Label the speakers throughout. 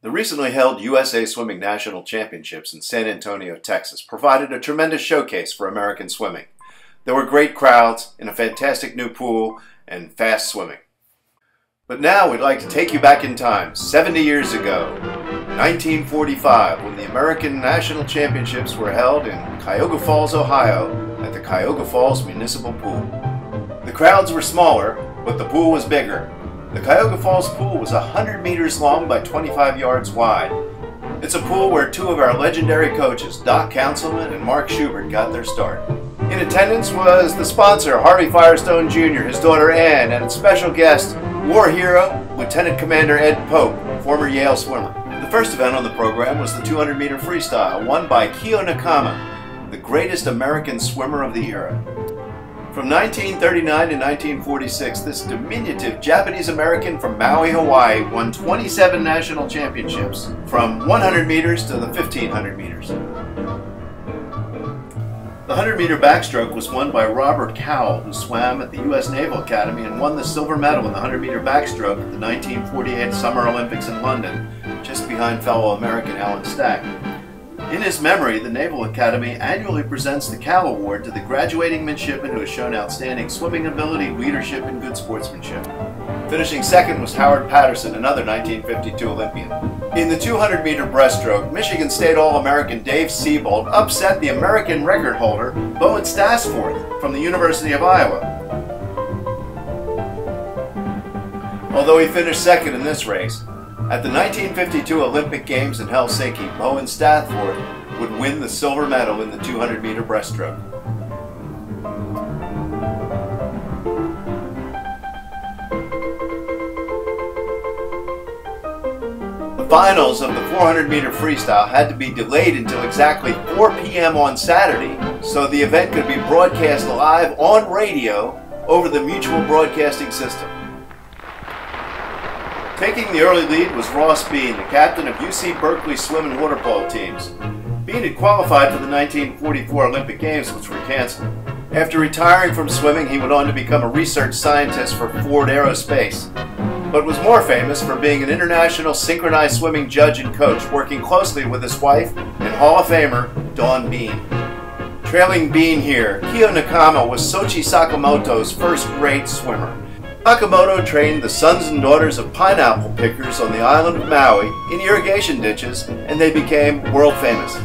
Speaker 1: The recently held USA Swimming National Championships in San Antonio, Texas provided a tremendous showcase for American swimming. There were great crowds in a fantastic new pool and fast swimming. But now we'd like to take you back in time, 70 years ago, 1945, when the American National Championships were held in Cuyahoga Falls, Ohio, at the Cuyahoga Falls Municipal Pool. The crowds were smaller, but the pool was bigger. The Cuyahoga Falls pool was 100 meters long by 25 yards wide. It's a pool where two of our legendary coaches, Doc Councilman and Mark Schubert, got their start. In attendance was the sponsor, Harvey Firestone Jr., his daughter Ann, and special guest, war hero, Lieutenant Commander Ed Pope, former Yale swimmer. The first event on the program was the 200-meter freestyle, won by Kyo Nakama, the greatest American swimmer of the era. From 1939 to 1946, this diminutive Japanese-American from Maui, Hawaii, won 27 national championships, from 100 meters to the 1500 meters. The 100-meter backstroke was won by Robert Cowell, who swam at the U.S. Naval Academy and won the silver medal in the 100-meter backstroke at the 1948 Summer Olympics in London, just behind fellow American Alan Stack. In his memory, the Naval Academy annually presents the Cowell Award to the graduating midshipman who has shown outstanding swimming ability, leadership, and good sportsmanship. Finishing second was Howard Patterson, another 1952 Olympian. In the 200-meter breaststroke, Michigan State All-American Dave Seibold upset the American record holder, Bowen Stassforth, from the University of Iowa. Although he finished second in this race, at the 1952 Olympic Games in Helsinki, Bowen Stassforth would win the silver medal in the 200-meter breaststroke. The finals of the 400-meter freestyle had to be delayed until exactly 4 p.m. on Saturday, so the event could be broadcast live on radio over the Mutual Broadcasting System. Taking the early lead was Ross Bean, the captain of UC Berkeley swim and water polo teams. Bean had qualified for the 1944 Olympic Games, which were canceled. After retiring from swimming, he went on to become a research scientist for Ford Aerospace, but was more famous for being an international synchronized swimming judge and coach, working closely with his wife and Hall of Famer Dawn Bean. Trailing Bean here, Kyo Nakama was Soichi Sakamoto's first great swimmer. Sakamoto trained the sons and daughters of pineapple pickers on the island of Maui in irrigation ditches, and they became world famous.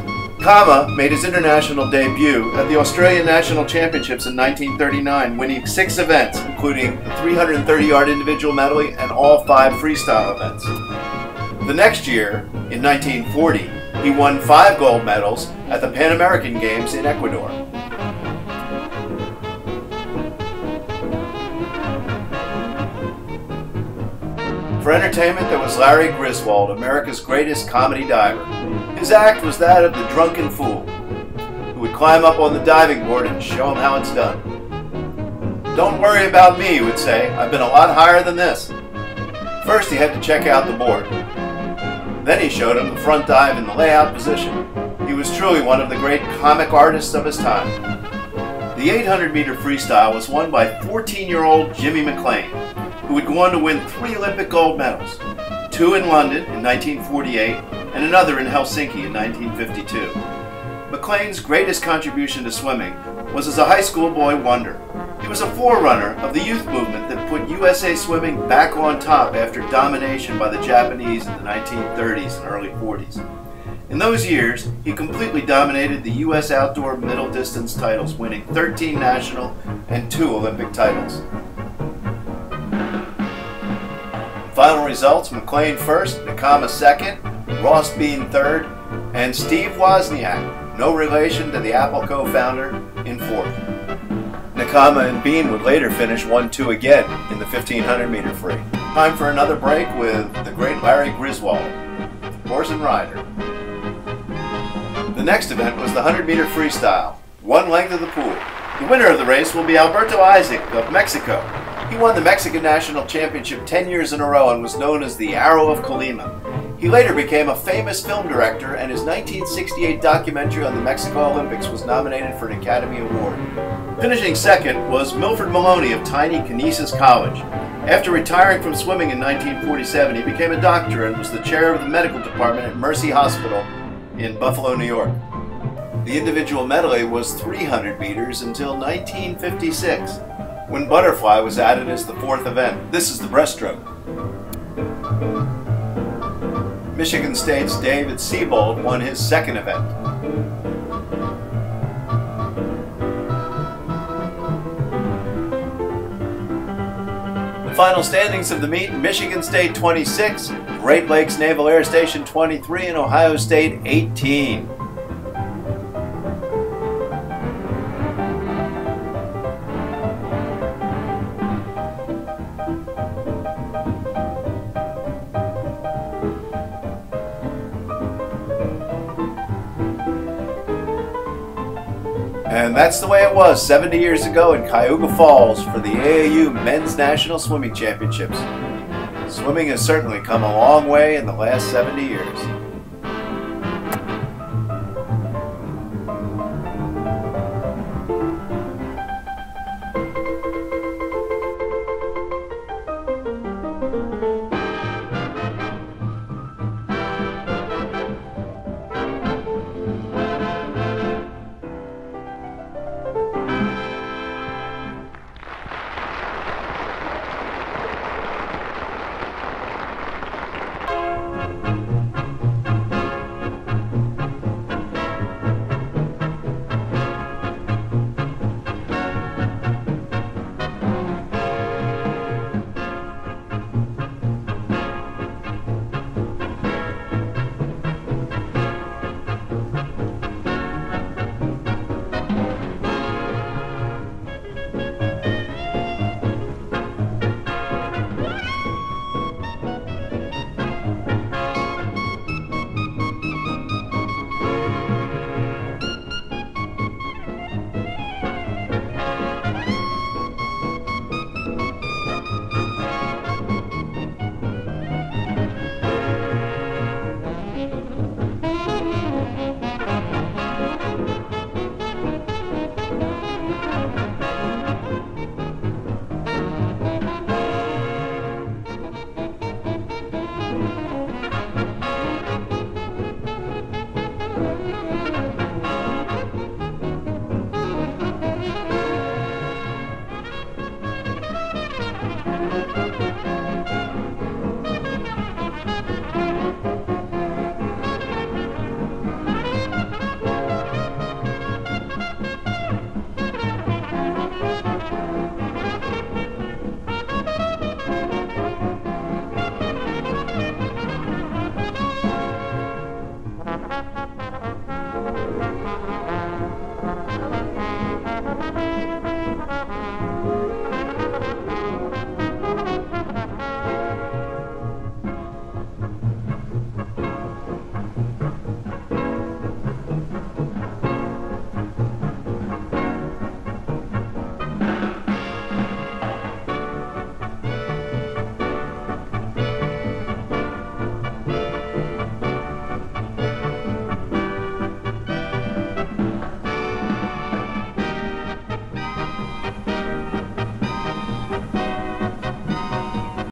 Speaker 1: Kama made his international debut at the Australian National Championships in 1939, winning 6 events, including the 330-yard individual medley and all 5 freestyle events. The next year, in 1940, he won 5 gold medals at the Pan American Games in Ecuador. For entertainment, there was Larry Griswold, America's greatest comedy diver. His act was that of the drunken fool, who would climb up on the diving board and show him how it's done. "Don't worry about me," he would say. "I've been a lot higher than this." First, he had to check out the board. Then he showed him the front dive in the layout position. He was truly one of the great comic artists of his time. The 800-meter freestyle was won by 14-year-old Jimmy McLean, who would go on to win 3 Olympic gold medals, 2 in London in 1948 and another in Helsinki in 1952. McLean's greatest contribution to swimming was as a high school boy wonder. He was a forerunner of the youth movement that put USA swimming back on top after domination by the Japanese in the 1930s and early 40s. In those years, he completely dominated the U.S. outdoor middle distance titles, winning 13 national and 2 Olympic titles. Final results: McLean first, Nakama second, Ross Bean third, and Steve Wozniak, no relation to the Apple co-founder, in fourth. Nakama and Bean would later finish 1-2 again in the 1500-meter free. Time for another break with the great Larry Griswold, horse and rider. The next event was the 100-meter freestyle, one length of the pool. The winner of the race will be Alberto Isaac of Mexico. He won the Mexican National Championship 10 years in a row and was known as the Arrow of Colima. He later became a famous film director, and his 1968 documentary on the Mexico Olympics was nominated for an Academy Award. Finishing second was Milford Maloney of tiny Canisius College. After retiring from swimming in 1947, he became a doctor and was the chair of the medical department at Mercy Hospital in Buffalo, New York. The individual medley was 300 meters until 1956, when butterfly was added as the fourth event. This is the breaststroke. Michigan State's David Seibold won his second event. The final standings of the meet: Michigan State 26, Great Lakes Naval Air Station 23, and Ohio State 18. And that's the way it was 70 years ago in Cuyahoga Falls for the AAU Men's National Swimming Championships. Swimming has certainly come a long way in the last 70 years.